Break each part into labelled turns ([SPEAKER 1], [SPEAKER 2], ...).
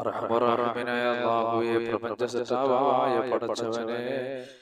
[SPEAKER 1] അർഹമറാഹിമീനായ അല്ലാഹുവേ, പ്രപഞ്ചസൃഷ്ടാവായ പടച്ചവനെ,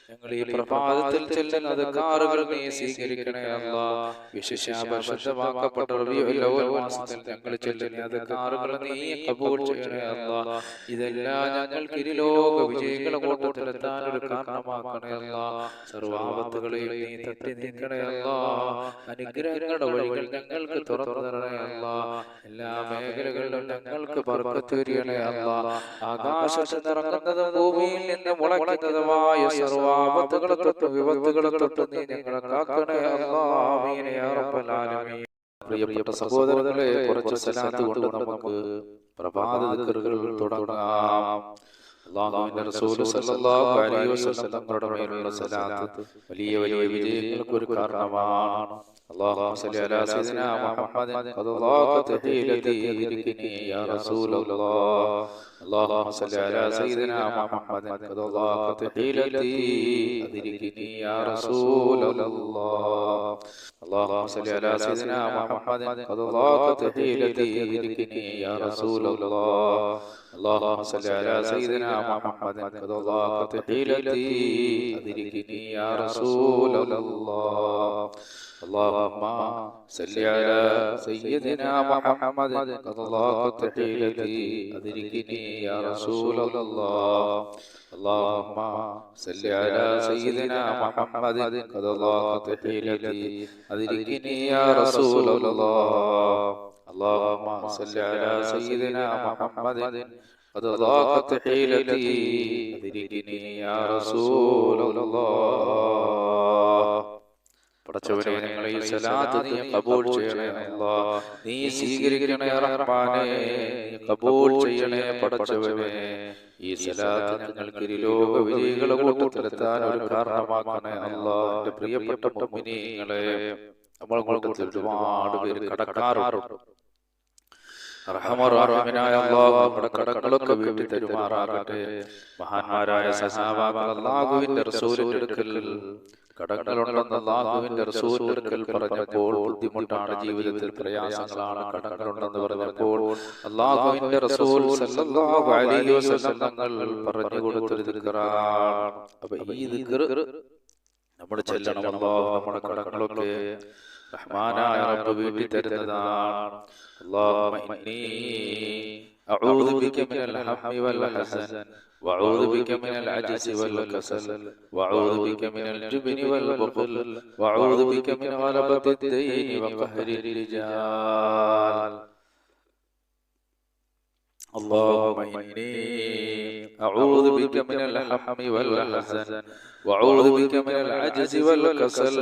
[SPEAKER 1] ഞങ്ങൾ ഈ പ്രഭാതത്തിൽ ചെല്ലുന്ന അദ്കാറുകൾ നീ സ്വീകരിക്കണേ അല്ലാഹ്. വിശിഷ്യ പരിശുദ്ധമാക്കപ്പെട്ട റബീഉൽ അവ്വൽ മാസത്തിൽ ഞങ്ങൾ ചെല്ലുന്ന അദ്കാറുകൾ നീ ഖബൂൽ ചെയ്യണേ അല്ലാഹ്. ഇതെല്ലാം ഞങ്ങൾക്ക് ഇരുലോക വിജയികളുടെ കൂട്ടത്തിലെത്താൻ ഒരു കാരണമാക്കണേ അല്ലാഹ്. സർവ്വാപത്തുകളെയും നീ തട്ടി നീക്കണേ അല്ലാഹ്. അനുഗ്രഹങ്ങളുടെ വഴികൾ ഞങ്ങൾക്ക് തുറന്നു തരണേ അല്ലാഹ്. എല്ലാ മേഖലകളിലും ഞങ്ങൾക്ക് ബർക്കത്ത് ചൊരിയണേ അല്ലാഹ്. ആകാശത്ത് നിറങ്ങുന്നതും ഭൂമിയിൽ നിന്ന് മുളയ്ക്കുന്നതുമായ സർവ്വാപത്തുകളെ തൊട്ട് വിപത്തുകളെ തൊട്ട് നീ ഞങ്ങളെ കാക്കണേ അല്ലാഹ്. ആമീൻ യാ റബ്ബൽ ആലമീൻ. പ്രിയപ്പെട്ട സഹോദരങ്ങളെ, കുറച്ച് സലാത്ത് കൊണ്ട് നമുക്ക് പ്രഭാത ദിക്റുകൾ തുടങ്ങാം. അല്ലാഹുവിന്റെ റസൂൽ സല്ലല്ലാഹു അലൈഹി വസല്ലം തങ്ങളുടെ മേലുള്ള സലാത്ത് വലിയ വലിയ വിജയങ്ങൾക്ക് ഒരു കാരണമാണ്. اللهم صل على سيدنا محمد قد ضاقت حيلتي أدركني يا رسول الله. اللهم صل على سيدنا محمد قد ضاقت حيلتي أدركني يا رسول الله. اللهم صل على سيدنا محمد قد ضاقت حيلتي أدركني يا رسول الله. اللهم صل على سيدنا محمد قد ضاقت حيلتي أدركني يا رسول الله. اللهم صل على سيدنا محمد قد ضاقت حيلتي أدركني يا رسول الله. اللهم صل على سيدنا محمد قد ضاقت حيلتي أدركني يا رسول الله. اللهم صل على سيدنا محمد قد ضاقت حيلتي أدركني يا رسول الله. പടച്ചവനെ, ഞങ്ങളെ ഈ സലാത്ത് നീ ഖബൂൽ ചെയ്യണേ അല്ലാഹ്. നീ സ്വീകരിക്കണേ റഹ്മാനേ, നീ ഖബൂൽ ചെയ്യണേ പടച്ചവനെ. ഈ സലാത്ത് ഞങ്ങൾക്ക് ഇരുലോക വിജയികളുടെ കൂട്ടത്തിലെത്താൻ ഒരു കാരണമാക്കണേ അല്ലാഹ്. എൻ്റെ പ്രിയപ്പെട്ട മുഅ്മിനീങ്ങളെ, നമ്മളെ കൂട്ടത്തിൽ ഒരുപാട് പേര് കടക്കാറുണ്ട്. റഹ്മാനായ അല്ലാഹു നമ്മുടെ കടങ്ങളൊക്കെ വീട്ടി തരുമാറാകട്ടെ. മഹാന്മാരായ സഹാബാക്കൾ അല്ലാഹുവിന്റെ റസൂലിന്റെ അടുക്കൽ കടങ്ങളുണ്ടെന്ന് അല്ലാഹുവിന്റെ റസൂലിന്റെ അടുക്കൽ പറഞ്ഞപ്പോൾ, ബുദ്ധിമുട്ടാണ് ജീവിതത്തിൽ, പ്രയാസങ്ങളാണ്, കടങ്ങളുണ്ടെന്ന് പറഞ്ഞപ്പോൾ അല്ലാഹുവിന്റെ റസൂൽ സല്ലല്ലാഹു അലൈഹി വസല്ലം തങ്ങൾ പറഞ്ഞു കൊടുത്തൊരു ദിക്റാണ്. അപ്പോൾ ഈ ദിക്ർ നമ്മൾ ചെല്ലണം. അല്ലാഹു നമ്മുടെ കടങ്ങളൊക്കെ റഹ്മാനായ റബ്ബ് വീട്ടി തരുന്നതാണ്. اللهم إني أعوذ بك من الهم والحزن وأعوذ بك من العجز والكسل وأعوذ بك من الجبن والبخل وأعوذ بك من غلبة الدين وقهر الرجال. اللهم إني أعوذ بك من الهم والحزن وأعوذ بك من العجز والكسل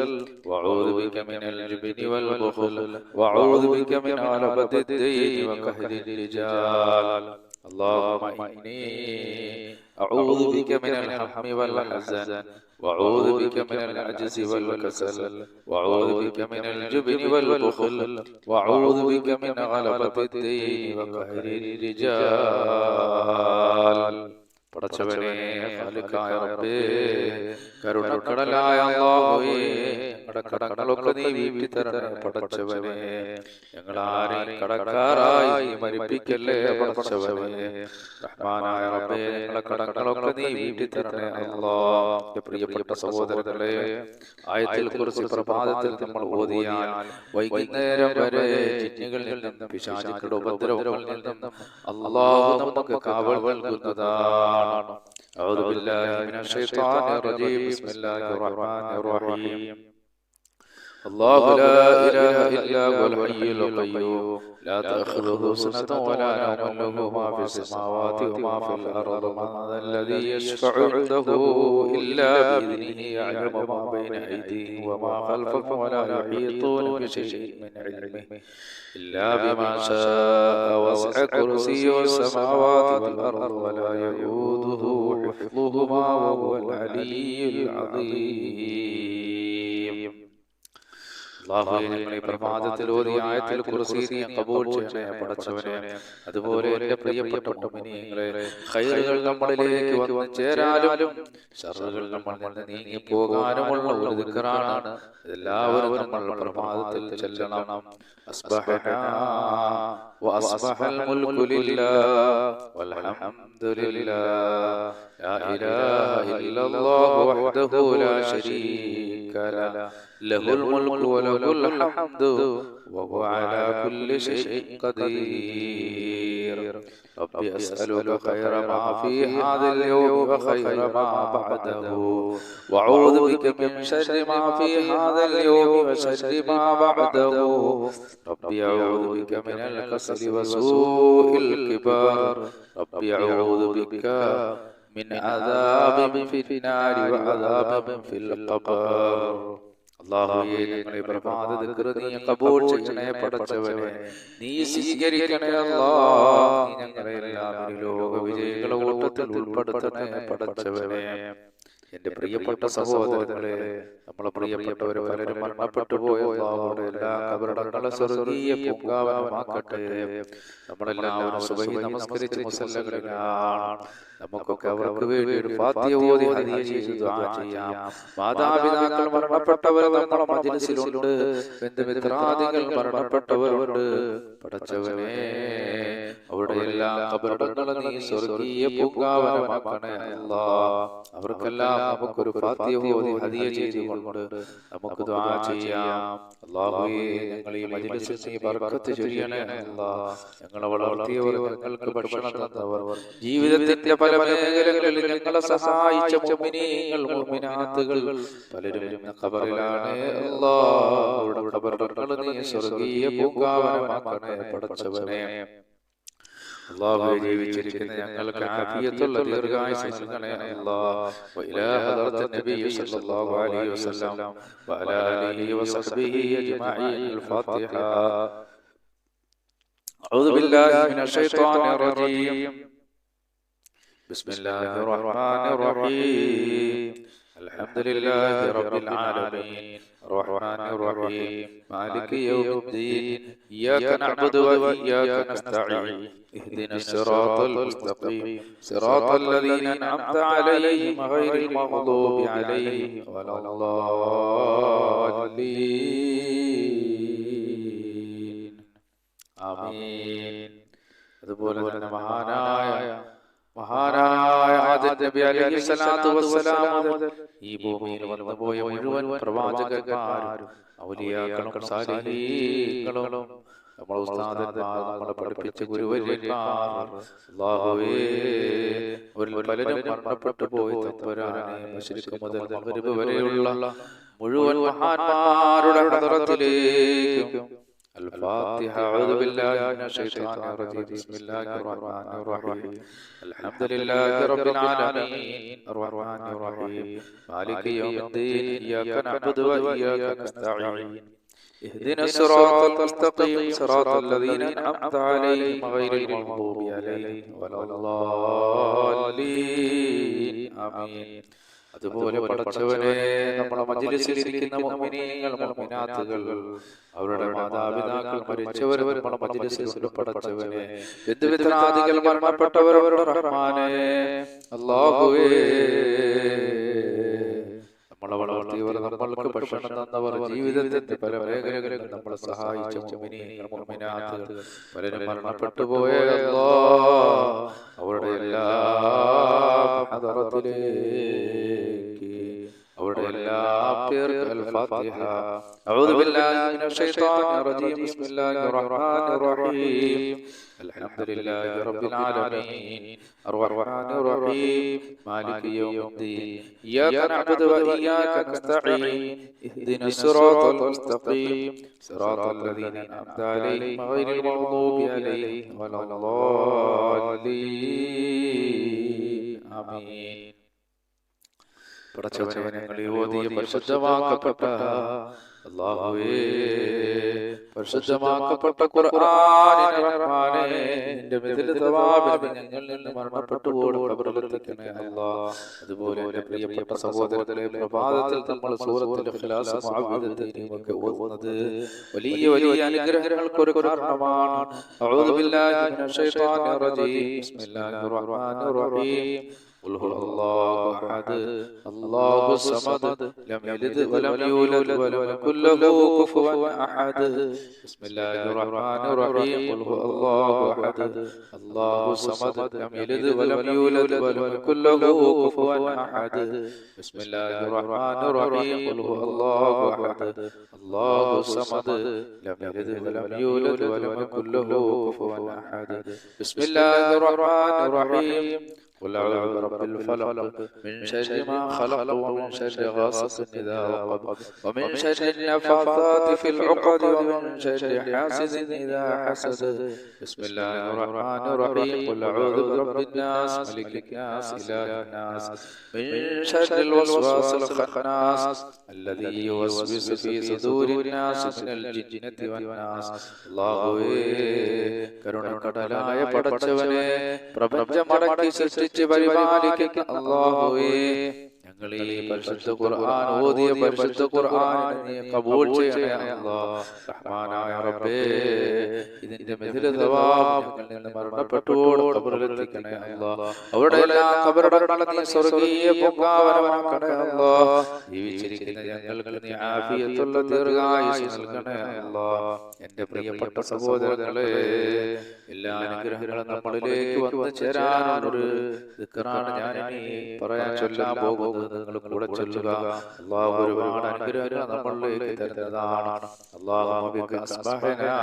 [SPEAKER 1] وأعوذ بك من الجبن والبخل وأعوذ بك من غلبة الدين وقهر الرجال. اللهم إني أعوذ بك من الهم والحزن وأعوذ بك من العجز والكسل وأعوذ بك من الجبن والبخل وأعوذ بك من غلبة الدين وقهر الرجال. പടച്ചവനെ, ഖാലിഖായ റബ്ബേ, കരുണക്കടലായ അല്ലാഹുവേ, ഞങ്ങളുടെ കടങ്ങളൊക്കെ നീ വീട്ടി തരണേ പടച്ചവനെ. ഞങ്ങളാരെയും കടക്കാരായി മരിപ്പിക്കല്ലേ പടച്ചവനെ. റഹ്മാനായ റബ്ബേ, ഞങ്ങളുടെ കടങ്ങളൊക്കെ നീ വീട്ടി തരണേ അല്ലാഹ്. പ്രിയപ്പെട്ട സഹോദരങ്ങളെ, ആയത്തിൽ കുറിച്ച് പ്രഭാതത്തിൽ നമ്മൾ ഓതിയാൽ വൈകുന്നേരം വരെ ജിന്നുകളിൽ നിന്നും പിശാചുക്കളുടെ ഉപദ്രവങ്ങളിൽ നിന്നും അല്ലാഹു നമുക്ക് കാവൽ നൽകുന്നതാണ്. أعوذ بالله من الشيطان الرجيم. بسم الله الرحمن الرحيم. الله لا إله إلا هو الحي القيوم لا تأخذه سنة ولا نوم له ما في السماوات وما في الأرض. من ذا الذي يشفع عنده إلا بإذنه. يعلم ما بين أيديهم وما خلفهم ولا يحيطون بشيء من علمه إلا بما شاء. وسع كرسيه السماوات والأرض ولا يؤوده حفظهما وهو العلي العظيم. അല്ലാഹുവേ ഞങ്ങൾ ഈ പ്രഭാതത്തിൽ ഓതിയ ആയത്തിൽ കുർസി നീ കബൂൽ ചെയ്യണേ പടച്ചവനെ. അതുപോലെ എൻ്റെ പ്രിയപ്പെട്ട മുഅ്മിനീങ്ങളെ, ഖൈറുകൾ നമ്മളിലേക്ക് വന്നു ചേരാനും ശർറുകൾ നമ്മളിൽ നിന്ന് നീങ്ങി പോകാനുമുള്ള ഒരു ദിക്റാണ്. എല്ലാവരും നമ്മൾ പ്രഭാതത്തിൽ ചൊല്ലണം. അസ്ബഹനാ വഅസ്ബഹൽ മുൽക്കു ലില്ലാഹ് വൽഹംദുലില്ലാഹ് ലാ ഇലാഹ ഇല്ലല്ലാഹു വഹ്ദഹു ലാ ശരീക ലഹുൽ മുൽക്കു വലഹുൽ ഹംദു വഹുവ അലാ കുല്ലി ഷൈഇൻ ഖദീർ. ربي أسألك خير ما في هذا اليوم وخير ما بعده وأعوذ بك من شر ما في هذا اليوم وشر ما بعده. ربي أعوذ بك من الكسل وسوء الكبار. ربي أعوذ بك من عذاب في النار وعذاب في القبر. അല്ലാഹുവേ ഞങ്ങളെ പ്രഭാത ദിക്ർ നീ കബൂൽ ചെയ്യണേ പടച്ചവനെ, നീ സ്വീകരിക്കണേ അല്ലാഹ്. നീ ഞങ്ങളെ എല്ലാവരും ലോക വിജയികളുടെ കൂട്ടത്തിൽ ഉൾപ്പെടുത്തണേ പടച്ചവനെ. എന്റെ പ്രിയപ്പെട്ട സഹോദരങ്ങളെ, നമ്മളെ പ്രിയപ്പെട്ടവർ പലരും മരണപ്പെട്ടു പോയ അല്ലാഹുവേ എല്ലാ ഖബറുകളെ സ്വർഗ്ഗീയ പൂങ്കാവനമാക്കട്ടെ. നമ്മളെല്ലാവരും സുബഹി നമസ്കരിച്ച് മുസല്ലകളിലാണ്. നമുക്കൊക്കെ അവർക്ക് വേണ്ടി ഒരു ഫാത്തിഹ ഓതി ഹദിയ ചെയ്ത് ദുആ ചെയ്യാം. മാതാപിതാക്കൾ മരണപ്പെട്ടവർ നമ്മുടെ മജ്‌ലിസിലുണ്ട്, ബന്ധുമിത്രാദികൾ മരണപ്പെട്ടവരുണ്ട്. പടച്ചവനെ, അവരുടെ എല്ലാ ഖബറുകളെ നീ സ്വർഗ്ഗീയ പൂങ്കാവനമാക്കണേ അല്ലാഹ്. അവർക്കെല്ലാം നമുക്കൊരു ഫാത്തിഹ ഓതി ഹദിയ ചെയ്തുകൊണ്ട് നമുക്ക് ദുആ ചെയ്യാം. അല്ലാഹുവേ ഞങ്ങൾ ഈ മജ്‌ലിസിൽ നീ ബർക്കത്ത് ചൊരിയണേ അല്ലാഹ്. ഞങ്ങളെ വളർത്തിയവർ, ഞങ്ങൾക്ക് ഭക്ഷണം തന്നവർ, ജീവിതത്തിന്റെ പല മേഖലകളിൽ ഞങ്ങളെ സഹായിച്ച മുഅ്മിനീങ്ങൾ മുഅ്മിനാത്തുകൾ പലരും ഇന്ന് ഖബറിലാണ് അല്ലാഹ്. അവരുടെ ഖബറുകൾ നീ സ്വർഗ്ഗീയ പൂങ്കാവനമാക്കണേ പടച്ചവനെ. അല്ലാഹുവേ ജീവിച്ചിരിക്കുന്ന ഞങ്ങൾക്ക് ആഫിയത്തുള്ള ദീർഘായുസ്സ് നൽകണേ അല്ലാഹ്. വഇലാ ഹദറത്തിൻ നബി സല്ലല്ലാഹു അലൈഹി വസല്ലം വഅലാ ആലിഹി വസഹ്ബിഹി അജ്മഈൻ. الفاتحة. أعوذ بالله من الشيطان الرجيم. بسم الله الرحمن الرحيم. الحمد لله رب العالمين الرحمن الرحيم مالك يوم الدين إياك نعبد وإياك نستعين اهدنا الصراط المستقيم صراط الذين أنعمت عليهم غير المغضوب عليهم ولا الضالين آمين. അതുപോലെ തന്നെ മഹാനായ ആദം നബി അലൈഹി സ്വലാത്തു വസ്സലാം മുതൽ ഈ ഭൂമിയിൽ വന്നുപോയ മുഴുവൻ പ്രവാചകന്മാരും ഔലിയാക്കളും സാലിഹീങ്ങളും നമ്മുടെ ഉസ്താദന്മാർ, നമ്മളെ പഠിപ്പിച്ച ഗുരുവര്യന്മാർ, അല്ലാഹുവേ അവരിൽ പലരും മരണപ്പെട്ടു പോയി. തമ്പുരാനെ, മശ്രിഖ് മുതൽ മഗ്രിബ് വരെയുള്ള മുഴുവൻ മഹാന്മാരുടെ ഹദറത്തിലേക്കും الفاتحة. أعوذ بالله من الشيطان الرجيم. بسم الله الرحمن الرحيم. الحمد لله رب العالمين الرحمن الرحيم مالك يوم الدين إياك نعبد وإياك نستعين اهدنا الصراط المستقيم صراط الذين أنعمت عليهم غير المغضوب عليهم ولا الضالين آمين. അതുപോലെ പടച്ചവനെ, നമ്മുടെ മജ്‌ലിസിൽ ഇരിക്കുന്ന മുഅ്മിനീങ്ങൾ മുഅ്മിനാത്തുകൾ, അവരുടെ മാതാപിതാക്കൾ മരിച്ചവർ നമ്മുടെ മജ്‌ലിസിൽ പടച്ചവനെ, ബന്ധുമിത്രാദികൾ മരണപ്പെട്ടവർ, റഹ്മാനേ അല്ലാഹുവേ, നമ്മളെ വളർത്തിയവർ, നമ്മൾക്ക് ഭക്ഷണം തന്നവർ, ജീവിതത്തിന്റെ പല മേഖലകളിൽ നമ്മളെ സഹായിച്ച മുഅ്മിനീങ്ങൾ മുഅ്മിനാത്തുകൾ പലരും മരണപ്പെട്ടു പോയ അല്ലാഹ്, അവരുടെ എല്ലാ ഹദറത്തിലേക്ക് അവരുടെ എല്ലാ പേർക്ക് الفاتحة. أعوذ بالله من الشيطان الرجيم. بسم الله الرحمن الرحيم. الحمد لله رب العالمين الرحمن الرحيم مالك يوم الدين إياك نعبد وإياك نستعين اهدنا الصراط المستقيم صراط الذين أنعمت عليهم غير المغضوب عليهم ولا الضالين آمين. പടച്ചവനെ, ഞങ്ങൾ ഓതിയ പരിശുദ്ധമാക്കപ്പെട്ട അല്ലാഹുവേ പരിശുദ്ധമാക്കപ്പെട്ട ഖുർആനിനെ റഹ്മാനേ നിന്റെ മിഥില തവാബിൽ ഞങ്ങളിൽ നിന്ന് മരണപ്പെട്ടു പോയ ഖബറിലെത്തിക്കണേ അല്ലാഹ്. അതുപോലെ എൻ്റെ പ്രിയപ്പെട്ട സഹോദരങ്ങളെ, പ്രഭാതത്തിൽ നമ്മൾ സൂറത്തുൽ ഇഖ്ലാസ് ഒക്കെ ഓതുന്നത് വലിയ വലിയ അനുഗ്രഹങ്ങൾക്ക് ഒരു കാരണമാണ്. അഊദു ബില്ലാഹി മിനശ് ശൈത്വാനിർ റജീം. ബിസ്മില്ലാഹിർ റഹ്മാനിർ റഹീം. ഖുൽ ഹുവല്ലാഹു അഹദ് അല്ലാഹു സമദ് ലം യലിദ് വലം യൂലദ് വലം യകുൽ ലഹു കുഫുവൻ അഹദ്. ബിസ്മില്ലാഹിർ റഹ്മാനിർ റഹീം. ഖുൽ ഹുവല്ലാഹു അഹദ് അല്ലാഹു സമദ് ലം യലിദ് വലം യൂലദ് വലം യകുൽ ലഹു കുഫുവൻ അഹദ്. ബിസ്മില്ലാഹിർ റഹ്മാനിർ റഹീം. ഖുൽ ഹുവല്ലാഹു അഹദ് അല്ലാഹു സമദ് ലം യലിദ് വലം യൂലദ് വലം യകുൽ ലഹു കുഫുവൻ അഹദ്. ബിസ്മില്ലാഹിർ റഹ്മാനിർ റഹീം. قل أعوذ برب الفلق من شر ما خلق ومن شر غاسق إذا وقب ومن شر النفاثات في العقد ومن شر حاسد إذا حسد. بسم الله الرحمن الرحيم. قل أعوذ برب الناس ملك الناس إله الناس من شر الوسواس الخناس الذي يوسوس في صدور الناس من الجنة والناس. അല്ലാഹുവേ കരുണക്കടലായ പടച്ചവനെ, പ്രപഞ്ചമടക്കി സൃഷ്ടിച്ച് പരിപാലിക്കുന്ന അല്ലാഹുവേ, ഞങ്ങൾ ഈ പരിശുദ്ധ ഖുർആൻ ഓതിയ പരിശുദ്ധ ഖുർആനിനെ നീ കബൂൽ ചെയ്യണേ അല്ലാഹ്. റഹ്മാനായ റബ്ബേ, ഇതിന്റെ മിഥില തവാബ് ഞങ്ങളിൽ നിന്ന് മരണപ്പെട്ടോട് ഖബറിലെത്തിക്കണേ അല്ലാഹ്. അവിടെ എല്ലാ ഖബറടങ്ങളും നീ സ്വർഗ്ഗീയ പൂങ്കാവനമാക്കണേ അല്ലാഹ്. ജീവിച്ചിരിക്കുന്ന ഞങ്ങൾക്ക് നീ ആഫിയത്തുള്ള ദീർഘായുസ്സ് നൽകണേ അല്ലാഹ്. എൻ്റെ പ്രിയപ്പെട്ട സഹോദരങ്ങളെ, എല്ലാ അനുഗ്രഹങ്ങളും നമ്മളിലേക്ക് വന്നു ചേരാനുള്ളൊരു ദിക്റാണ് ഞാൻ ഇനി പറയാൻ ചൊല്ലാൻ പോകുന്നത്. നിങ്ങൾ കൂടെ ചൊല്ലുക. അല്ലാഹു ഒരുപാട് അനുഗ്രഹങ്ങൾ നമ്മളിലേക്ക് തരുന്നതാണ്. അല്ലാഹുമ്മ ബിക അസ്ബഹനാ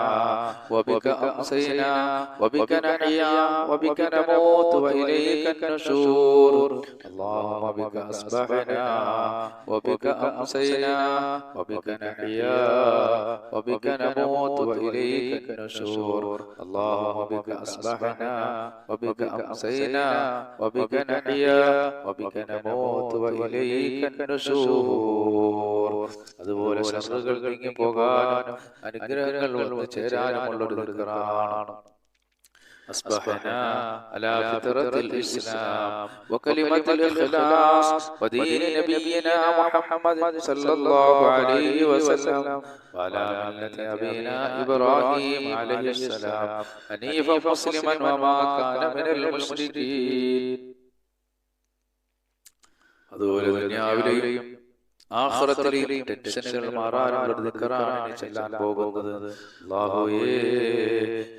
[SPEAKER 1] വബിക അംസൈനാ വബിക നഹ്യാ വബിക നമൂതു വഇലൈക النشور. اللهم بك أصبحنا وبك أمسينا وبك نحيا وبك نموت وإليك النشور. اللهم بك أصبحنا وبك أمسينا وبك نحيا وبك نموت وإليك النشور. അതുപോലെ ശത്രുക്കൾ നീങ്ങി പോകാനും അനുഗ്രഹങ്ങൾ വന്നു ചേരാനുമുള്ളൊരു ദിക്റാണ്. أصبحنا على فطرة الإسلام وكلمة الإخلاص ودين نبينا محمد صلى الله عليه وسلم وعلى ملة أبينا إبراهيم عليه السلام حنيفا مسلما وما كان من المشركين. അതുപോലെ ദുനിയാവിലെയും ആഖിറത്തിലെയും ടെൻഷനുകൾ മാറാനുള്ള ദിക്റാണ് ചൊല്ലാൻ പോകുന്നത്. അല്ലാഹുവേ,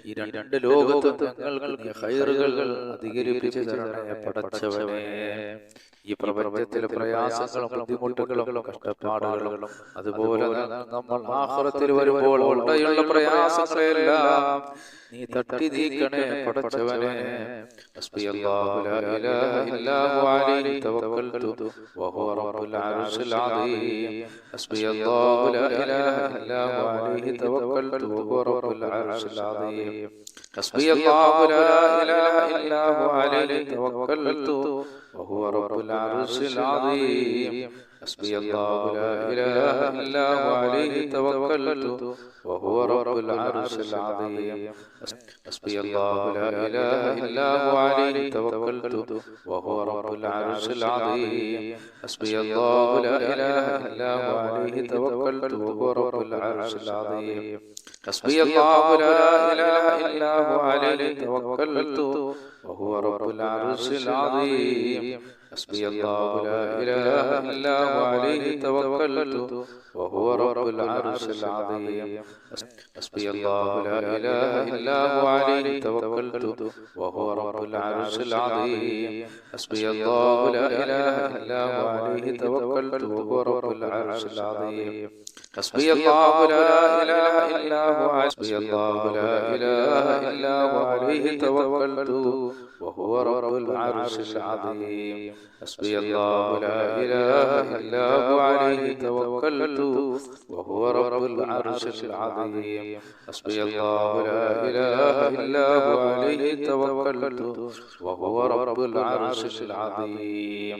[SPEAKER 1] ഈ രണ്ട് ലോകത്തും ഞങ്ങൾക്ക് നീ ഖൈറുകൾ അധികരിപ്പിച്ചു തരണേ പടച്ചവനേ. ഈ പ്രപഞ്ചത്തിലെ പ്രയാസങ്ങളും ബുദ്ധിമുട്ടുകളും കഷ്ടപ്പാടുകളും അതുപോലെ നമ്മൾ ആഖിറത്തിൽ വരുമ്പോൾ ഉള്ള പ്രയാസങ്ങളെല്ലാം നീ തട്ടി നീക്കണേ പടച്ചവനേ. ഹസ്ബിയല്ലാഹു ലാ ഇലാഹ ഇല്ലാ ഹു അലൈഹി തവക്കൽതു വഹുവ റബ്ബുൽ അർശിൽ അദീം. ഹസ്ബിയല്ലാഹു ലാ ഇലാഹ ഇല്ലാ ഹു അലൈഹി തവക്കൽതു വഹുവ റബ്ബുൽ അർശിൽ അദീം. ഹസ്ബിയല്ലാഹു ലാ ഇലാഹ ഇല്ലാ ഹു അലൈഹി തവക്കൽതു وهو رب العرش العظيم. حسبي الله لا إله إلا هو عليه توكلت وهو رب العرش العظيم. حسبي الله لا إله إلا هو عليه توكلت وهو رب العرش العظيم. حسبي الله لا إله إلا هو عليه توكلت وهو رب العرش العظيم. حسبي الله لا إله إلا هو عليه توكلت وهو رب العرش العظيم. حسبي الله لا إله إلا هو عليه توكلت وهو رب العرش العظيم. حسبي الله لا إله إلا هو عليه توكلت وهو رب العرش العظيم. حسبي الله لا إله إلا هو عليه توكلت وهو رب العرش العظيم. حسبي الله لا إله إلا هو حسبي الله لا إله إلا هو عليه توكلت وهو رب العرش العظيم. حسبي الله لا إله إلا هو عليه توكلت وهو رب العرش العظيم. حسبي الله لا إله إلا هو عليه توكلت وهو رب العرش العظيم.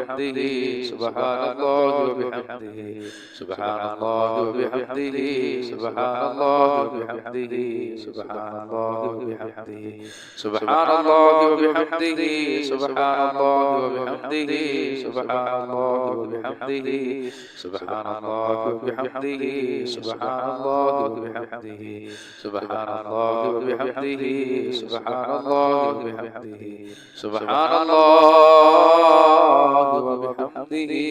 [SPEAKER 1] وبحمده سبحان الله وبحمده سبحان الله وبحمده سبحان الله وبحمده سبحان الله وبحمده سبحان الله وبحمده سبحان الله وبحمده سبحان الله وبحمده سبحان الله وبحمده سبحان الله وبحمده سبحان الله وبحمده سبحان الله وبحمده سبحان الله وبحمده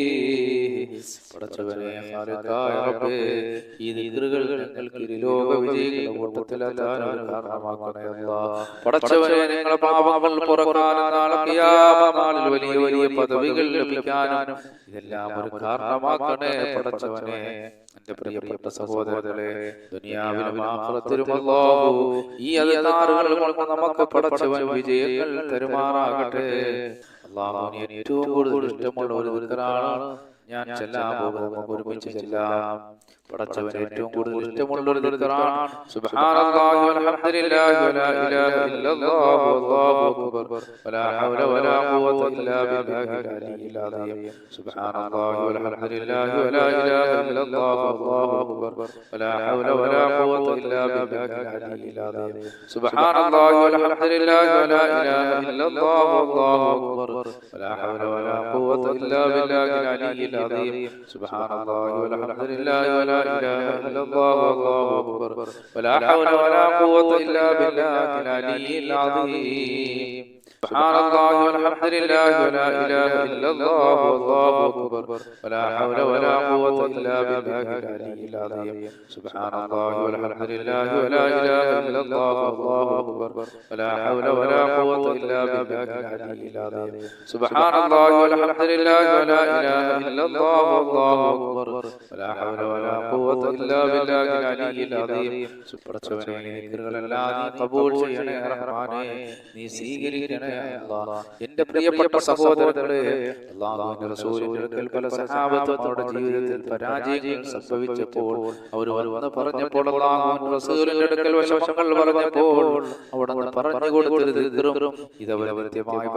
[SPEAKER 1] പടച്ചവനെ ഖാലിഖായ റബ്ബേ ഈ ദിക്റുകൾ ഞങ്ങൾക്ക് ലോക വിജയികളുടെ കൂട്ടത്തിലെത്താൻ കാരണമാക്കണേ അല്ലാഹ്. പടച്ചവനെ ഞങ്ങളുടെ പാപങ്ങൾ പൊറുക്കാനും നാളെ ഖിയാമത്ത് നാളിൽ വലിയ വലിയ പദവികൾ ലഭിക്കാനും ഇതെല്ലാം ഒരു കാരണമാക്കണേ പടച്ചവനെ. എന്റെ പ്രിയപ്പെട്ട സഹോദരങ്ങളെ, ദുനിയാവിലും ആഖിറത്തിലും അല്ലാഹു ഈ അധികാറുകൾ കൊണ്ട് നമുക്ക് പടച്ചവൻ വിജയങ്ങൾ തരുമാറാകട്ടെ. അല്ലാഹുവിന് ഏറ്റവും കൂടുതൽ ഇഷ്ടമുള്ള ഒരു ദിക്റാണ് ഞാൻ ചെല്ലാൻ പോകുന്നത്. നമുക്ക് ഒരുമിച്ച് ചെല്ലാം. പടച്ചവന് ഏറ്റവും കൂടുതൽ ഇഷ്ടമുള്ള ഒരു ദിക്റാണ് സുബ്ഹാനല്ലാഹി വൽഹംദുലില്ലാഹി വലാ ഇലാഹ ഇല്ലല്ലാഹു വല്ലാഹു അക്ബർ വലാ ഹൗല വലാ ഖുവത ഇല്ലാ ബില്ലാഹിൽ അലിയിൽ അദീം. സുബ്ഹാനല്ലാഹി വൽഹംദുലില്ലാഹി വലാ ഇലാഹ ഇല്ലല്ലാഹു വല്ലാഹു അക്ബർ വലാ ഹൗല വലാ ഖുവത ഇല്ലാ ബില്ലാഹിൽ അലിയിൽ അദീം. സുബ്ഹാനല്ലാഹി വൽഹംദുലില്ലാഹി വലാ ഇലാഹ ഇല്ലല്ലാഹു വല്ലാഹു അക്ബർ വലാ ഹൗല വലാ ഖുവത ഇല്ലാ ബില്ലാഹിൽ അലിയിൽ അദീം. സുബ്ഹാനല്ലാഹി വൽഹംദുലില്ലാഹി വലാ لا إله إلا الله والله أكبر ولا حول ولا قوة إلا بالله العلي العظيم. سبحان الله والحمد لله ولا إله إلا الله والله أكبر ولا حول ولا قوة إلا بالله العلي العظيم. سبحان الله والحمد لله ولا إله إلا الله والله أكبر ولا حول ولا قوة إلا بالله العلي العظيم. سبحان الله والحمد لله ولا إله إلا الله والله أكبر ولا حول ولا قوة إلا بالله العلي العظيم. സുബ്ഹാനല്ലാഹി ദിക്റുകളെല്ലാം നീ ഖബൂൽ ചെയ്യണേ റഹ്മാനേ, നീ സ്വീകരിക്കണേ അല്ലാഹ്. എന്റെ പ്രിയപ്പെട്ട സഹോദരങ്ങളെ, അല്ലാഹുവിന്റെ റസൂലിന്റെ അടുക്കൽ പല സഹാബത്തും അവരുടെ ജീവിതത്തിൽ പരാജയങ്ങൾ സംഭവിച്ചപ്പോൾ അവർ വന്ന് പറഞ്ഞപ്പോൾ, അല്ലാഹുവിന്റെ റസൂലിന്റെ അടുക്കൽ വിഷമങ്ങൾ പറഞ്ഞപ്പോൾ അവിടുന്ന് പറഞ്ഞു കൊടുത്തത് ദിക്റും ഇതവരെ കൃത്യമായി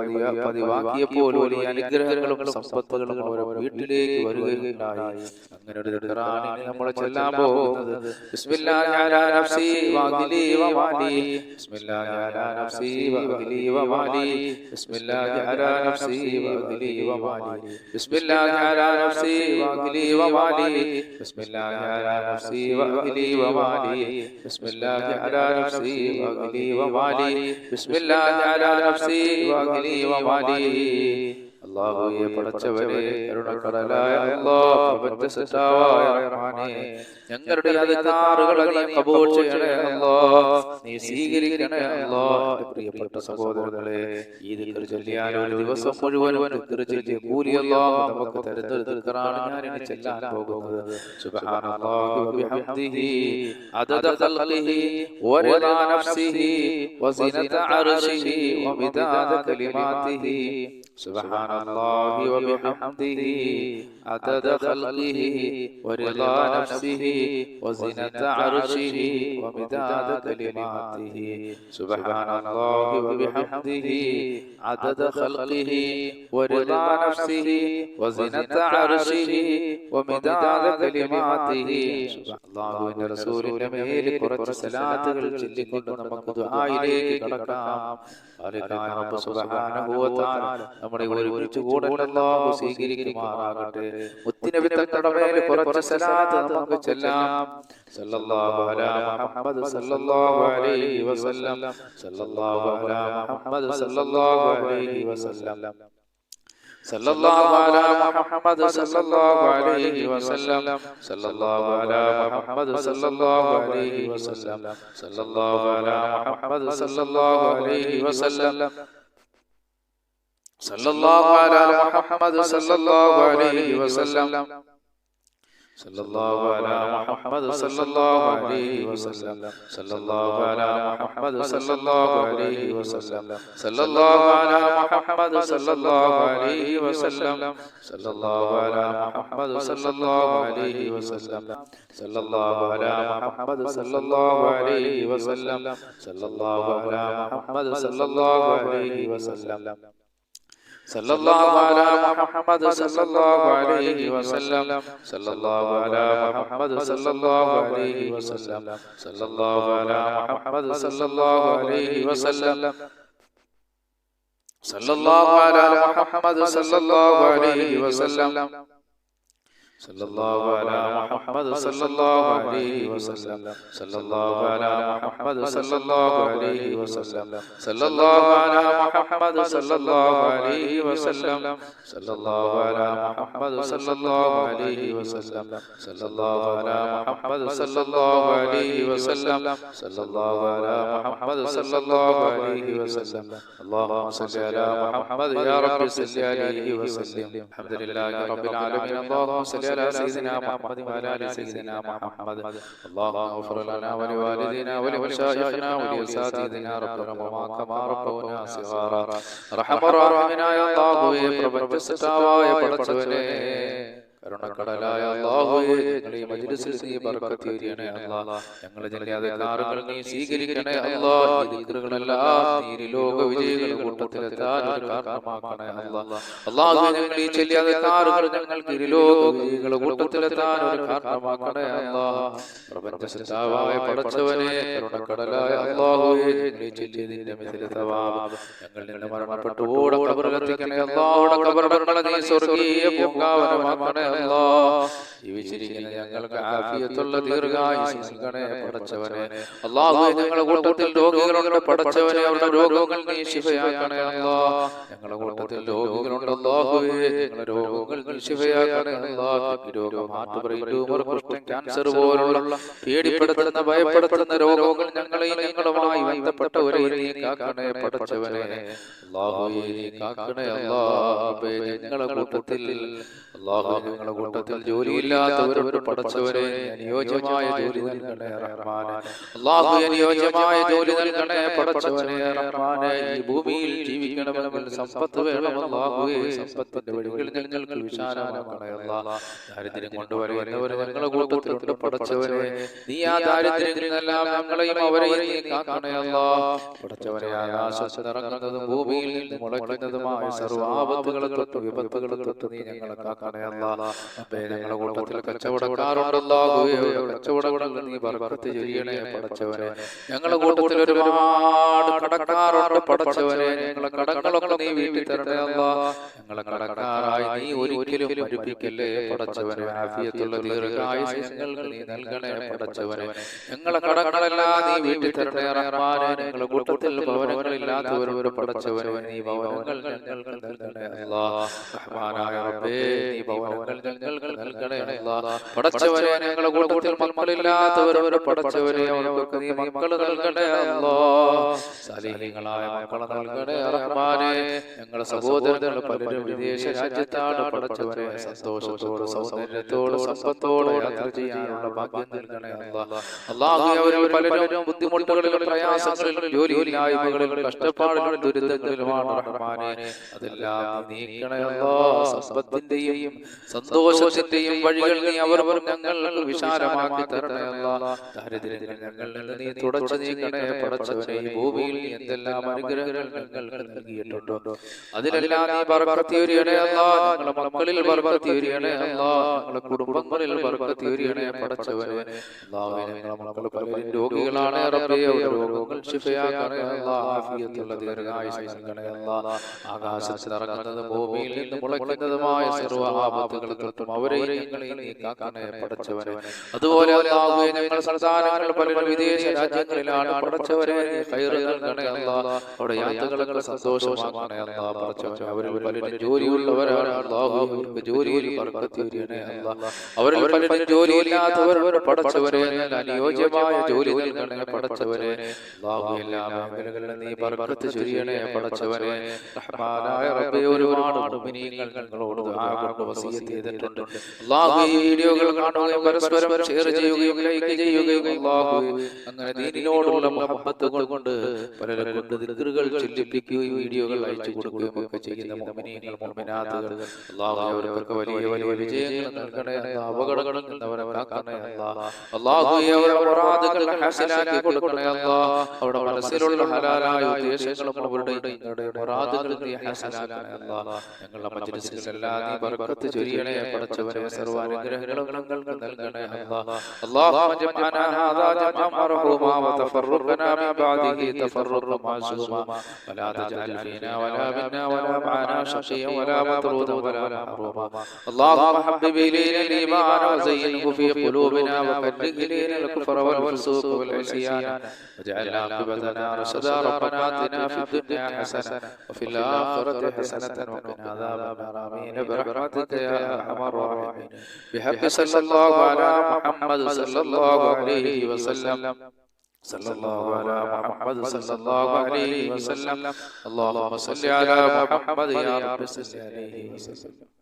[SPEAKER 1] പതിവാക്കിയപ്പോൾ വലിയ അനുഗ്രഹങ്ങളും സമ്പത്തുകളും അവരുടെ വീട്ടിലേക്ക് വരികയുണ്ടായി. അങ്ങനെ ഒരു ദിക്റാണ് നമ്മൾ ചെല്ലാൻ പോകുന്നത്. ബിസ്മില്ലാഹി അലാ നഫ്സി വഅഹ്ലി വമാലി ബിസ്മില്ലാഹി അലാ നഫ്സി വഅഹ്ലി വമാലി ബിസ്മില്ലാഹി അലാ നഫ്സി വഅഹ്ലി വമാലി ബിസ്മില്ലാഹി അലാ നഫ്സി വഅഹ്ലി വമാലി ബിസ്മില്ലാഹി അലാ നഫ്സി വഅഹ്ലി വമാലി ബിസ്മില്ലാഹി അലാ നഫ്സി വഅഹ്ലി വമാലി ബിസ്മില്ലാഹി അലാ നഫ്സി വഅഹ്ലി വമാലി. അല്ലാഹുവേ പടച്ചവനെ, കരുണക്കടലായ അല്ലാഹ്, പ്രപഞ്ച സൃഷ്ടാവായ റഹ്മാനേ, ഞങ്ങളുടെ അധികാറുകളെ നീ ഖബൂൽ ചെയ്യണേ അല്ലാഹ്, നീ സ്വീകരിക്കണേ അല്ലാഹ്. പ്രിയപ്പെട്ട സഹോദരങ്ങളെ, ഈ ദിക്ർ ചൊല്ലിയാൽ ഒരു ദിവസം മുഴുവനും ദിക്ർ ചൊല്ലിയ കൂലി അല്ലാഹ് നമുക്ക് തരുന്ന ദിക്റാണ് ഞാൻ ഇനി ചെല്ലാൻ പോകുന്നത്. സുബ്ഹാനല്ലാഹി വബിഹംദിഹി അദദ ഖൽഖിഹി വറിദാ നഫ്സിഹി വസിനത അർശിഹി വമിദാദ കലിമാതിഹി. سبحان الله وبحمده عدد خلقه ورضا نفسه وزنة عرشه ومداد كلماته. سبحان الله وبحمده عدد خلقه ورضا نفسه وزنة عرشه ومداد كلماته. അല്ലാഹുവിന്റെ റസൂലിന്റെ മേൽ കുറച്ച് സലാത്തുകൾ ചൊല്ലിക്കൊണ്ട് നമുക്ക് ദുആയിലേക്ക് കടക്കാം. ഖാലിഖായ റബ്ബ് സുബ്ഹാനഹു വ തആല നമ്മുടെ ഒരുമിച്ച് കൂടൽ അല്ലാഹു സ്വീകരിക്കുമാറാകട്ടെ. മുത്തുനബി തങ്ങളുടെ മേൽ കുറച്ച് സലാത്ത് നമുക്ക് ചൊല്ലാം. സല്ലല്ലാഹു അലാ മുഹമ്മദ് സല്ലല്ലാഹു അലൈഹി വസല്ലം സല്ലല്ലാഹു അലാ മുഹമ്മദ് സല്ലല്ലാഹു അലൈഹി വസല്ലം സല്ലല്ലാഹു അലാ മുഹമ്മദ് സല്ലല്ലാഹു അലൈഹി വസല്ലം സല്ലല്ലാഹു അലാ മുഹമ്മദ് സല്ലല്ലാഹു അലൈഹി വസല്ലം സല്ലല്ലാഹു അലാ മുഹമ്മദ് സല്ലല്ലാഹു അലൈഹി വസല്ലം സല്ലല്ലാഹു അലാ മുഹമ്മദ് സല്ലല്ലാഹു അലൈഹി വസല്ലം സല്ലല്ലാഹു അലാ മുഹമ്മദ് സല്ലല്ലാഹു അലൈഹി വസല്ലം സല്ലല്ലാഹു അലാ മുഹമ്മദ് സല്ലല്ലാഹു അലൈഹി വസല്ലം സല്ലല്ലാഹു അലാ മുഹമ്മദ് സല്ലല്ലാഹു അലൈഹി വസല്ലം സല്ലല്ലാഹു അലാ മുഹമ്മദ് സല്ലല്ലാഹു അലൈഹി വസല്ലം സല്ലല്ലാഹു അലാ മുഹമ്മദ് സല്ലല്ലാഹു അലൈഹി വസല്ലം സല്ലല്ലാഹു അലാ മുഹമ്മദ് സല്ലല്ലാഹു അലൈഹി വസല്ലം صلى الله على محمد صلى الله عليه وسلم صلى الله على محمد صلى الله عليه وسلم صلى الله على محمد صلى الله عليه وسلم صلى الله على محمد صلى الله عليه وسلم صلى الله على محمد صلى الله عليه وسلم صلى الله على محمد صلى الله عليه وسلم صلى الله على محمد صلى الله عليه وسلم صلى الله على محمد صلى الله عليه وسلم صلى الله على محمد صلى الله عليه وسلم صلى الله على محمد صلى الله عليه وسلم اللهم صل على محمد يا رب صل عليه وسلم الحمد لله رب العالمين اللهم صل على سيدنا محمد وعلى ال سيدنا محمد اللهم اغفر لنا ولوالدينا ولمشايخنا ولأساتذتنا ربنا وما كما ربونا صغارا رحم الراحمين يا الله പ്രപഞ്ച സൃഷ്ടാവായ പടച്ചവനെ കരുണക്കടലായ അല്ലാഹുവേ ഞങ്ങളെ ഈ മജ്‌ലിസിൽ നീ ബർക്കത്ത് ചെയ്യണേ അല്ലാഹ് ഞങ്ങളെ ജനകാറുകൾ നീ സ്വീകരിക്കണേ അല്ലാഹ് ഈ ദിക്റുകളെല്ലാം നീ ലോക വിജയികളുടെ കൂട്ടത്തിലെത്താൻ ഒരു കാരണമാക്കണേ അല്ലാഹ് അല്ലാഹുവേ ഞങ്ങൾ ഈ ചെല്ലിയാറുകൾ ഞങ്ങൾക്ക് ഈ ലോക വിജയികളുടെ കൂട്ടത്തിലെത്താൻ ഒരു കാരണമാക്കണേ അല്ലാഹ് പ്രപഞ്ച സൃഷ്ടാവായ പടച്ചവനെ കരുണക്കടലായ അല്ലാഹുവേ ഞങ്ങൾ ഈ ചെല്ലിയതിന്റെ മിഥില സവാബ് ഞങ്ങൾ നിന്ന് മരണപ്പെട്ടു ഓട ഖബറിലെത്തിക്കണേ അല്ലാഹ് ഖബറുകളെ നീ സ്വർഗ്ഗീയ പൂങ്കാവനമാക്കണേ ജീവിച്ചിരിക്കുന്ന ഞങ്ങൾക്ക് ആഫിയത്തുള്ള ദീർഘായുസ്സ് നൽകണേ പടച്ചവനെ അല്ലാഹുവേ ഞങ്ങളുടെ കൂട്ടത്തിൽ രോഗികളുണ്ട് പടച്ചവനെ അവരുടെ രോഗങ്ങൾ നീ ശിഫയാക്കണേ അല്ലാഹ് ഞങ്ങളുടെ കൂട്ടത്തിൽ രോഗികളുണ്ട് അല്ലാഹുവേ ഞങ്ങളുടെ രോഗങ്ങൾ നീ ശിഫയാക്കണേ അല്ലാഹ് രോഗം ഹാർട്ട് ബ്രെയിൻ ട്യൂമർ കുഷ്ഠം ക്യാൻസർ പോലുള്ള പേടിപ്പെടുത്തുന്ന ഭയപ്പെടുത്തുന്ന രോഗങ്ങൾ ഞങ്ങളെയും ഞങ്ങളുമായി ബന്ധപ്പെട്ടവരെ നീ കാക്കണേ പടച്ചവനെ അല്ലാഹുവേ നീ കാക്കണേ അല്ലാഹുവേ ഞങ്ങളുടെ കൂട്ടത്തിൽ അല്ലാഹുവേ ഞങ്ങളുടെ കൂട്ടത്തിൽ ജോലിയില്ലാത്തവരോട് പടച്ചവരെ അനുയോജ്യമായ ജോലി നൽകണേ റഹ്മാനേ അല്ലാഹുവേ അനുയോജ്യമായ ജോലി നൽകണേ പടച്ചവനെ റഹ്മാനേ ഈ ഭൂമിയിൽ ജീവിക്കണമെങ്കിൽ സമ്പത്ത് വേണം അല്ലാഹുവേ സമ്പത്തിന്റെ വഴികൾ ഞങ്ങൾക്ക് വിശാലമാക്കണേ അല്ലാഹ് ദാരിദ്ര്യം കൊണ്ടുവരുന്നവർ ഞങ്ങളുടെ കൂട്ടത്തിലുണ്ട് പടച്ചവനെ നീ ആ ദാരിദ്ര്യത്തിൽ നിന്നെല്ലാം ഞങ്ങളെയും അവരെയും നീ കാക്കണേ അല്ലാഹ് പടച്ചവനെ ആകാശത്ത് ഇറങ്ങുന്നതും ഭൂമിയിൽ നിന്ന് മുളയ്ക്കുന്നതുമായ സർവ്വ ആപത്തുകളെ തൊട്ട് വിപത്തുകളെ തൊട്ട് നീ ഞങ്ങളെ കാക്കണേ അല്ലാഹ് ഞങ്ങളുടെ കൂട്ടത്തിൽ കച്ചവടക്കാരുണ്ട് അല്ലാഹുവേ കച്ചവടങ്ങളിൽ നീ ബർക്കത്ത് ചൊരിയണേ പടച്ചവനെ ഞങ്ങളുടെ കൂട്ടത്തിൽ ഒരുപാട് കടക്കാരുണ്ട് പടച്ചവനെ ഞങ്ങളെ കടങ്ങളൊക്കെ നീ വീട്ടിൽ തരണേ അല്ലാഹ് ഞങ്ങളെ കടക്കാരായി നീ ഒരിക്കലും മരിപ്പിക്കല്ലേ പടച്ചവനെ ആഫിയത്തുള്ള ദീർഘായുസ്സ് ഞങ്ങൾക്ക് നീ നൽകണേ പടച്ചവനെ ഞങ്ങളെ കടങ്ങളെല്ലാം നീ വീട്ടിൽ തരണേ റഹ്മാനേ ഞങ്ങളുടെ കൂട്ടത്തിൽ ഭവനങ്ങളില്ലാത്തവർ പടച്ചവനെ നീ ഭവനങ്ങൾ ഞങ്ങൾക്ക് നൽകണേ അല്ലാഹ് റഹ്മാനായ റബ്ബേ നീ ഭവനങ്ങൾ ഞങ്ങൾക്ക് നൽകണേ അല്ലാഹ് പടച്ചവനെ ഞങ്ങളുടെ കൂട്ടത്തിൽ മക്കളില്ലാത്തവർ പടച്ചവനെ അവർക്ക് നീ മക്കൾ നൽകണേ അല്ലാഹ് സാലിഹീങ്ങളായ മക്കളെ നൽകണേ റഹ്മാനേ ഞങ്ങളുടെ സഹോദരങ്ങൾ പലരും വിദേശ രാജ്യത്താണ് പടച്ചവനെ സന്തോഷത്തോടെ സൗന്ദര്യത്തോടെ സമ്പത്തോടെ യാത്ര ചെയ്യാനുള്ള ഭാഗ്യം നൽകണേ അല്ലാഹ് അല്ലാഹുവേ അവരിൽ പലരും ബുദ്ധിമുട്ടുകളിലും പ്രയാസങ്ങളിലും ജോലിയില്ലായ്മകളിലും കഷ്ടപ്പാടിലും ദുരിതങ്ങളിലുമാണ് റഹ്മാനേ അതെല്ലാം നീക്കണേ അല്ലാഹ് സമ്പത്തിന്റെയും സന്തോഷത്തിന്റെയും വഴികൾ നീ അവർ ഞങ്ങൾക്ക് വിശാലമാക്കി തരണേ അല്ലാഹ് ദാരിദ്ര്യങ്ങൾ ഞങ്ങളിൽ നിന്ന് നീ തുടച്ചു നീക്കണേ പടച്ചവനെ ഈ ഭൂമിയിൽ നീ എന്തെല്ലാം അനുഗ്രഹങ്ങൾ ഞങ്ങൾക്ക് നൽകിയിട്ടുണ്ടോ അതിലെല്ലാം നീ ബർക്കത്ത് ചൊരിയണേ അല്ലാഹ് ഞങ്ങളുടെ മക്കളിൽ ബർക്കത്ത് ചൊരിയണേ അല്ലാഹ് ഞങ്ങളുടെ കുടുംബങ്ങളിൽ ബർക്കത്ത് ചൊരിയണേ പടച്ചവനെ അല്ലാഹുവേ ഞങ്ങളുടെ മക്കൾ പലരും രോഗികളാണ് റബ്ബേ രോഗങ്ങൾ ശിഫയാക്കണേ അല്ലാഹ് ആഫിയത്തുള്ള ദീർഘായുസ്സ് നൽകണേ അല്ലാഹ് ആകാശത്തിൽ ഇറങ്ങുന്നതും ഭൂമിയിൽ നിന്ന് മുളയ്ക്കുന്നതുമായ സർവ്വ ആപത്തുകളിൽ തൊട്ടും അവരെയും ഞങ്ങളെയും നീ കാക്കണേ പടച്ചവനെ അതുപോലെ അല്ലാഹുവേ ഞങ്ങളുടെ സന്താനങ്ങൾ പലരും വിദേശ രാജ്യങ്ങളിലാണ് പടച്ചവനെ ഖൈർ നൽകണേ അല്ലാഹ് അവിടെ യാത്രകളെ സന്തോഷമാക്കണേ അല്ലാഹ് പടച്ചവനെ അവരിൽ പലരും ജോലിയുള്ളവരാണ് അല്ലാഹുവേ അവർക്ക് ജോലിയിൽ ബർക്കത്ത് ചൊരിയണേ അല്ലാഹ് അവരിൽ പലരും ജോലിയില്ലാത്തവർ പടച്ചവനെ അനുയോജ്യമായ ജോലി നൽകണേ പടച്ചവനെ അല്ലാഹുവേ എല്ലാ മേഖലകളിലും നീ ബർക്കത്ത് ചൊരിയണേ പടച്ചവനെ റഹ്മാനായ റബ്ബേ ഒരുപാട് മുഅ്മിനീങ്ങൾ ഞങ്ങളോട് ദുആ കൊണ്ട് വസിയത്ത് ചെയ്തിട്ടുണ്ട് അല്ലാഹു ഈ വീഡിയോകൾ കാണുകയും പരസ്പരം ഷെയർ ചെയ്യുകയും ലൈക്ക് ചെയ്യുകയും അല്ലാഹു അങ്ങനെ ദീനിനോടുള്ള മുഹബ്ബത്ത് കൊണ്ട് പലരെ കൊണ്ട് ദിക്റുകൾ ചൊല്ലിപ്പിക്കുകയും വീഡിയോകൾ അയച്ചു കൊടുക്കുകയും ഒക്കെ ചെയ്യുന്ന മുഅ്മിനീങ്ങൾ മുഅ്മിനാത്തുകൾ അല്ലാഹു അവർക്ക് വലിയ വലിയ വിജയങ്ങൾ നൽകണേ അല്ലാഹ്. അപകടങ്ങളിൽ നിന്ന് അവരെ കാക്കണേ അല്ലാഹ്. അല്ലാഹു അവരുടെ മുറാദുകൾ ഹസനാക്കി കൊടുക്കണേ അല്ലാഹ്. അവരുടെ മനസ്സിലുള്ള ഹലാലായ ഉദ്ദേശങ്ങളും അവരുടെ മുറാദുകൾ നീ ഹസനാക്കണേ അല്ലാഹ്. ഞങ്ങളുടെ മജ്‌ലിസിൽ എല്ലാം നീ ബർക്കത്ത് ചൊരിയണേ പടച്ചവനെ. സർവ്വാനുഗ്രഹങ്ങളും ഞങ്ങൾക്ക് നൽകണേ അല്ലാഹ്. അല്ലാഹുമ്മ ജമഅനാ ഹാദാ ജമഅൻ മർഹൂമാ വതഫറഖനാ മിൻ ബഅദിഹി തഫറഖൻ മാസൂമാ വലാ തജഅൽ ഫീനാ വലാ മിന്നാ വലാ മഅനാ ശഖിയ്യൻ വലാ മത്റൂദൻ വലാ മഹ്റൂമാ. اللهم حبب إلينا الإيمان وزينه في قلوبنا وكره إلينا الكفر والفسوق والعصيان واجعل عاقبتنا رشدا. ربنا آتنا في الدنيا حسنة وفي الآخرة حسنة وقنا عذاب النار. آمين برحمتك يا أرحم الراحمين. بحق صلى الله على محمد صلى الله عليه وسلم. صلى الله على محمد صلى الله عليه وسلم. اللهم صل على محمد يا رب صل عليه وسلم.